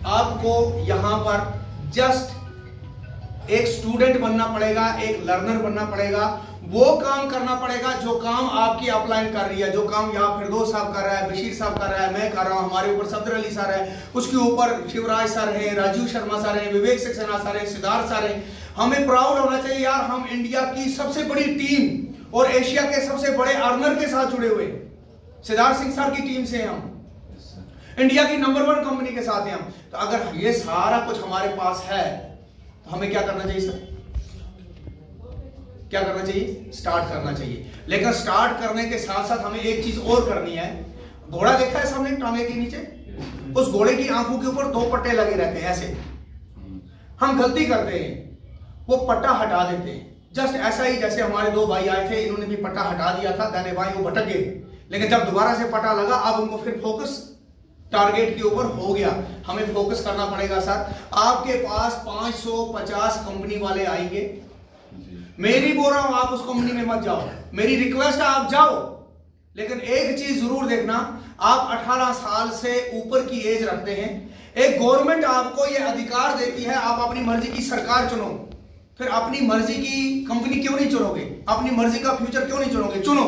आपको यहां पर जस्ट एक स्टूडेंट बनना पड़ेगा, एक लर्नर बनना पड़ेगा, वो काम करना पड़ेगा जो काम आपकी अपलाइन कर रही है, जो काम यहाँ फिरदौस साहब कर रहा है, बशीर साहब कर रहा है, मैं कर रहा हूँ, हमारे ऊपर सफदर अली सर है, उसके ऊपर शिवराज सर है, राजीव शर्मा सर है, विवेक सक्सेना सर है, सिद्धार्थ सर है। हमें प्राउड होना चाहिए यार, हम इंडिया की सबसे बड़ी टीम और एशिया के सबसे बड़े अर्नर के साथ जुड़े हुए। सिद्धार्थ सिंह सर की टीम से हम इंडिया की नंबर 1 कंपनी के साथ हैं हम। तो अगर ये सारा कुछ हमारे पास है तो हमें क्या करना चाहिए सर? क्या करना चाहिए? स्टार्ट करना चाहिए। लेकिन स्टार्ट करने के साथ साथ हमें एक चीज और करनी है। घोड़ा देखा है सामने टांगे के नीचे? उस घोड़े की आंखों के ऊपर 2 पट्टे लगे रहते हैं ऐसे। हम गलती करते हैं, वो पट्टा हटा देते हैं। जस्ट ऐसा ही जैसे हमारे 2 भाई आए थे, इन्होंने भी पट्टा हटा दिया था, दाने भाई वो भटक गए, लेकिन जब दोबारा से पट्टा लगा अब उनको फिर फोकस टारगेट के ऊपर हो गया। हमें फोकस करना पड़ेगा सर। आपके पास 550 कंपनी वाले आएंगे, मेरी बोल रहा हूं आप उस कंपनी में मत जाओ, मेरी रिक्वेस्ट है आप जाओ, लेकिन एक चीज जरूर देखना, आप 18 साल से ऊपर की एज रखते हैं। एक गवर्नमेंट आपको यह अधिकार देती है, आप अपनी मर्जी की सरकार चुनो, फिर अपनी मर्जी की कंपनी क्यों नहीं चुनोगे? अपनी मर्जी का फ्यूचर क्यों नहीं चुनोगे? चुनो।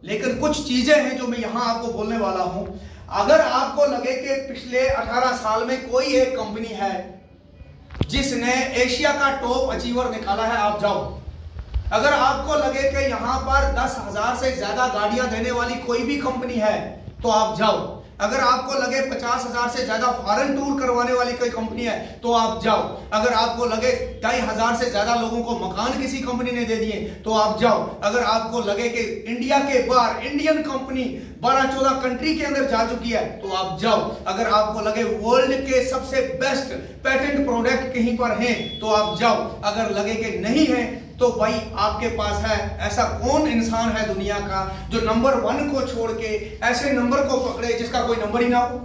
लेकिन कुछ चीजें हैं जो मैं यहां आपको बोलने वाला हूं। अगर आपको लगे कि पिछले 18 साल में कोई एक कंपनी है जिसने एशिया का टॉप अचीवर निकाला है, आप जाओ। अगर आपको लगे कि यहां पर 10,000 से ज्यादा गाड़ियां देने वाली कोई भी कंपनी है तो आप जाओ। अगर आपको लगे 50,000 से ज्यादा फॉरेन टूर करवाने वाली कोई कंपनी है तो आप जाओ। अगर आपको लगे 2,500 से ज्यादा लोगों को मकान किसी कंपनी ने दे दिए तो आप जाओ। अगर आपको लगे कि इंडिया के बाहर इंडियन कंपनी 12-14 कंट्री के अंदर जा चुकी है तो आप जाओ। अगर आपको लगे वर्ल्ड के सबसे बेस्ट पेटेंट प्रोडक्ट कहीं पर हैं तो आप जाओ। अगर लगे कि नहीं है तो भाई आपके पास है, ऐसा कौन इंसान है दुनिया का जो नंबर 1 को छोड़ के ऐसे नंबर को पकड़े जिसका कोई नंबर ही ना हो?